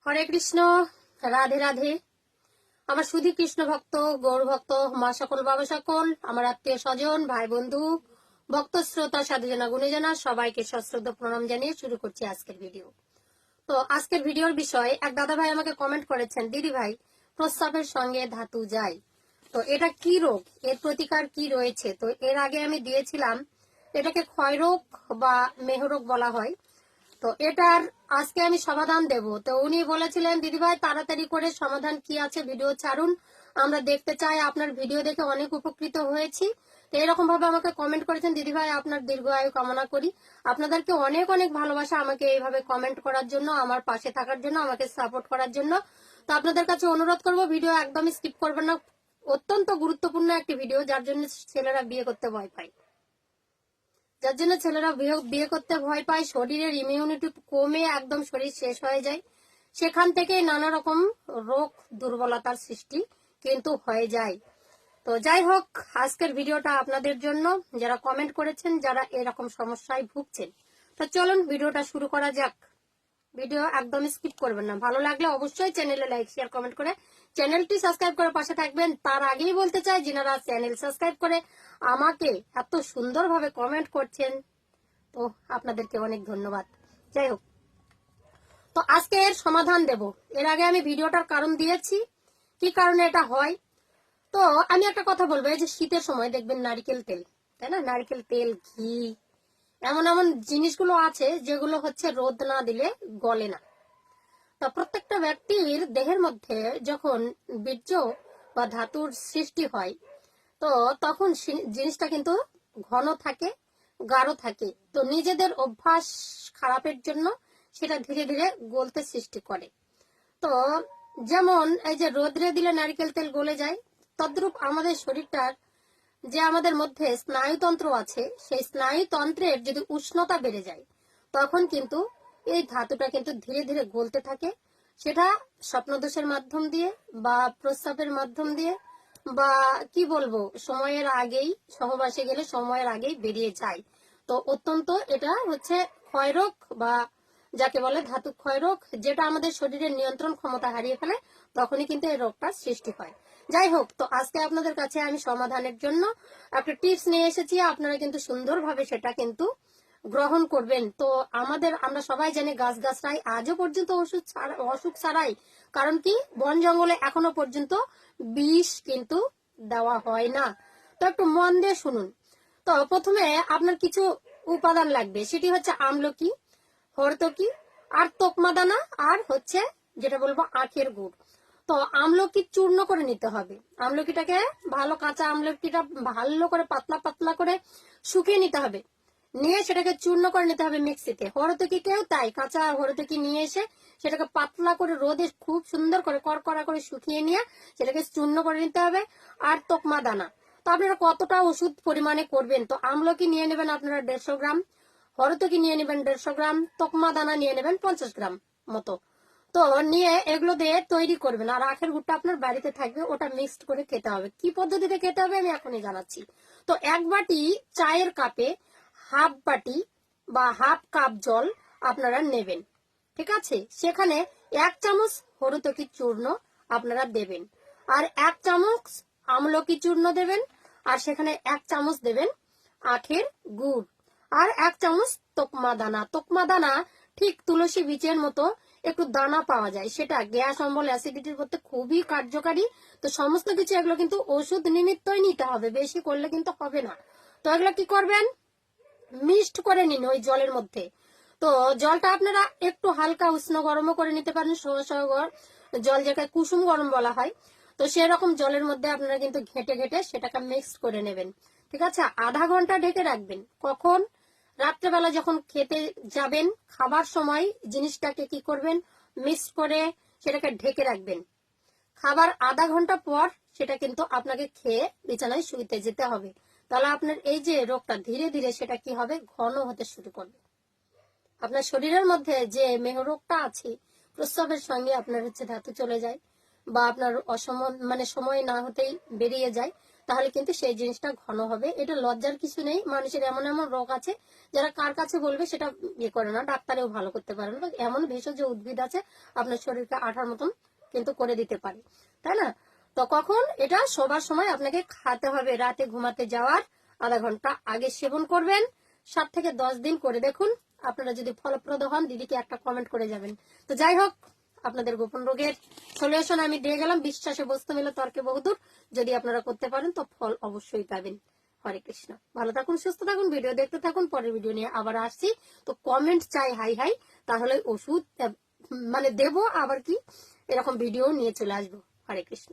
হরে কৃষ্ণ, রাধে রাধে। আমার শুধু কৃষ্ণ ভক্ত, গৌর ভক্ত, মা সকল, বাবা সকল, আমার আত্মীয় স্বজন, ভাই বন্ধু, ভক্ত শ্রোতা, সাধুজনা গুণীজনা সবাইকে সশ্রদ্ধ প্রণাম জানিয়ে শুরু করছি আজকের ভিডিও। তো আজকের ভিডিওর বিষয়, এক দাদা ভাই আমাকে কমেন্ট করেছেন, দিদি ভাই প্রস্রাবের সঙ্গে ধাতু যায়, তো এটা কি রোগ, এর প্রতিকার কি রয়েছে। তো এর আগে আমি দিয়েছিলাম, এটাকে ক্ষয় রোগ বা মেহরোগ বলা হয়। তো এটার আজকে আমি সমাধান দেব। তো উনি বলেছিলেন, দিদিভাই তাড়াতাড়ি করে সমাধান কি আছে ভিডিও ছাড়ুন, আমরা দেখতে চাই, আপনার ভিডিও দেখে অনেক উপকৃত হয়েছি। তো এরকম ভাবে আমাকে কমেন্ট করেছেন, দিদিভাই আপনার দীর্ঘ আয়ু কামনা করি। আপনাদেরকে অনেক অনেক ভালোবাসা আমাকে এইভাবে কমেন্ট করার জন্য, আমার পাশে থাকার জন্য, আমাকে সাপোর্ট করার জন্য। তো আপনাদের কাছে অনুরোধ করব, ভিডিও একদমই স্কিপ করবেন না। অত্যন্ত গুরুত্বপূর্ণ একটি ভিডিও, যার জন্য ছেলেরা বিয়ে করতে ভয় পায়, যার জন্য ছেলেরা বিয়ে করতে ভয় পায়, শরীরের ইমিউনিটি কমে একদম শরীর শেষ হয়ে যায়, সেখান থেকে নানা রকম রোগ দুর্বলতার সৃষ্টি কিন্তু হয়ে যায়। তো যাই হোক, আজকের ভিডিওটা আপনাদের জন্য, যারা কমেন্ট করেছেন, যারা এরকম সমস্যায় ভুগছেন। তো চলুন ভিডিওটা শুরু করা যাক। ভিডিও একদম স্কিপ করবেন না। ভালো লাগলে অবশ্যই চ্যানেলে লাইক শেয়ার কমেন্ট করে চ্যানেলটি সাবস্ক্রাইব করে পাশে থাকবেন। তার আগেই বলতে চাই, যিনারা চ্যানেল সাবস্ক্রাইব করে আমাকে এত সুন্দরভাবে কমেন্ট করছেন, তো আপনাদেরকে অনেক ধন্যবাদ। যাই হোক, তো আজকে এর সমাধান দেব। এর আগে আমি ভিডিওটার কারণ দিয়েছি, কি কারণে এটা হয়। তো আমি একটা কথা বলবো, এই যে শীতের সময় দেখবেন নারকেল তেল, তাই না, নারকেল তেল, ঘি, এমন এমন জিনিসগুলো আছে যেগুলো হচ্ছে রোদ না দিলে গলে না। তা প্রত্যেকটা ব্যক্তির দেহের মধ্যে যখন বীর্য বা ধাতুর সৃষ্টি হয়, তো তখন জিনিসটা কিন্তু ঘন থাকে, গাঢ় থাকে। তো নিজেদের অভ্যাস খারাপের জন্য সেটা ধীরে ধীরে গলতে সৃষ্টি করে। তো যেমন এই যে রোদ্রে দিলে নারকেল তেল গলে যায়, তদ্রূপ আমাদের শরীরটার যে আমাদের মধ্যে স্নায়ুতন্ত্র আছে, সেই স্নায়ুতন্ত্রের যদি উষ্ণতা বেড়ে যায়, তখন কিন্তু এই ধাতুটা কিন্তু ধীরে ধীরে গলতে থাকে। সেটা স্বপ্নদোষের মাধ্যম দিয়ে বা প্রস্রাবের মাধ্যম দিয়ে বা কি বলবো, সময়ের আগেই, সহবাসে গেলে সময়ের আগেই বেরিয়ে যায়। তো অত্যন্ত এটা হচ্ছে ক্ষয়রোগ বা যাকে বলে ধাতু ক্ষয়রোগ, যেটা আমাদের শরীরের নিয়ন্ত্রণ ক্ষমতা হারিয়ে ফেলে, তখনই কিন্তু এই রোগটার সৃষ্টি হয়। যাই হোক, তো আজকে আপনাদের কাছে আমি সমাধানের জন্য একটা টিপস নিয়ে এসেছি। আপনারা কিন্তু সুন্দরভাবে সেটা কিন্তু গ্রহণ করবেন। তো আমরা সবাই জানি, গাছগাছরাই আজও পর্যন্ত অসুখ ছাড়াই। কারণ কি, বন জঙ্গলে এখনো পর্যন্ত বিষ কিন্তু দেওয়া হয় না। তো একটু মন দিয়ে শুনুন। তো প্রথমে আপনার কিছু উপাদান লাগবে, সেটি হচ্ছে আমলকি, হরতকি, আর তোকমা দানা, আর হচ্ছে যেটা বলবো আখের গুড়। তো আমলকি চূর্ণ করে নিতে হবে। আমলকিটাকে ভালো, কাঁচা আমলকিটা ভালো করে পাতলা পাতলা করে শুকিয়ে নিতে হবে, নিয়ে সেটাকে চূর্ণ করে নিতে হবে মিক্সিতে। হরতকিকেও তাই, কাঁচা হরতকি নিয়ে এসে সেটাকে পাতলা করে রোদে খুব সুন্দর করে কড়কড়া করে শুকিয়ে নিয়ে সেটাকে চূর্ণ করে নিতে হবে। আর তোকমা দানা, তো আপনারা কতটা ওষুধ পরিমাণে করবেন, তো আমলকি নিয়ে নেবেন আপনারা 150 গ্রাম, হরতকি নিয়ে নেবেন 150 গ্রাম, তোকমা দানা নিয়ে নেবেন 50 গ্রাম মতো। তো নিয়ে এগুলো দিয়ে তৈরি করবেন। আর আখের গুড়টা আপনার বাড়িতে থাকবে, ওটা মিক্সড করে খেতে হবে। কি পদ্ধতিতে খেতে হবে আমি এখনই জানাচ্ছি। তো এক বাটি চায়ের কাপে হাফ বাটি বা হাফ কাপ জল আপনারা নেবেন, ঠিক আছে। সেখানে 1 চামচ হরতকি চূর্ণ আপনারা দেবেন, আর 1 চামচ আমলকি চূর্ণ দেবেন, আর সেখানে 1 চামচ দেবেন আখের গুড়, আর 1 চামচ তোকমা দানা। তোকমা দানা ঠিক তুলসী বীজের মতো একটু দানা পাওয়া যায়, সেটা গ্যাস অম্বল অ্যাসিডিটির করতে খুবই কার্যকারী। তো সমস্ত কিছু এগুলো কিন্তু ওষুধ নিমিত্তই নিতে হবে, বেশি করলে কিন্তু হবে না। তো এগুলো কি করবেন, মিক্সড করে নিন ওই জলের মধ্যে। তো জলটা আপনারা একটু হালকা উষ্ণ গরমও করে নিতে পারেন, জল যেটাকে কুসুম গরম বলা হয়। তো সেরকম জলের মধ্যে আপনারা কিন্তু ঘেটে ঘেটে সেটাকে মিক্স করে নেবেন, ঠিক আছে। আধা ঘন্টা ঢেকে রাখবেন। কখন, রাত্রেবেলা যখন খেতে যাবেন, খাবার সময় জিনিসটাকে কি করবেন, মিক্স করে সেটাকে ঢেকে রাখবেন। খাবার আধা ঘন্টা পর সেটা কিন্তু আপনাকে খেয়ে বিছানায় শুইতে যেতে হবে। তাহলে আপনার এই যে রোগটা ধীরে ধীরে সেটা কি হবে, ঘন হতে শুরু করবে। আপনার শরীরের মধ্যে যে মেহরোগটা আছে, প্রস্রাবের সঙ্গে আপনার হচ্ছে ধাতু চলে যায়, বা আপনার সময় না হতেই বেরিয়ে যায়, তাহলে কিন্তু সেই জিনিসটা ঘন হবে। এটা লজ্জার কিছু নেই। মানুষের এমন এমন রোগ আছে যারা কার কাছে বলবে সেটা ইয়ে করে না, ডাক্তারেও ভালো করতে পারে না। এমন ভেষজ উদ্ভিদ আছে আপনার শরীরকে আঠার মতন কিন্তু করে দিতে পারে, তাই না? তো কখন এটা শোবার সময় আপনাকে খেতে হবে, রাতে ঘুমাতে যাওয়ার আধা ঘন্টা আগে সেবন করবেন। 7 থেকে 10 দিন করে দেখুন, আপনারা যদি ফলপ্রদ হন দিদিকে একটা কমেন্ট করে যাবেন। তো যাই হোক, আপনাদের গোপন রোগের সলিউশন আমি দিয়ে গেলাম। বিশ্বাসে বস্তু মিলে তর্কে বহুদূর। যদি আপনারা করতে পারেন তো ফল অবশ্যই পাবেন। হরে কৃষ্ণ। ভালো থাকুন, সুস্থ থাকুন, ভিডিও দেখতে থাকুন। পরের ভিডিও নিয়ে আবার আসছি। তো কমেন্ট চাই হাই হাই, তাহলে ওষুধ মানে দেবো, আবার কি এরকম ভিডিও নিয়ে চলে আসবো। হরে কৃষ্ণ।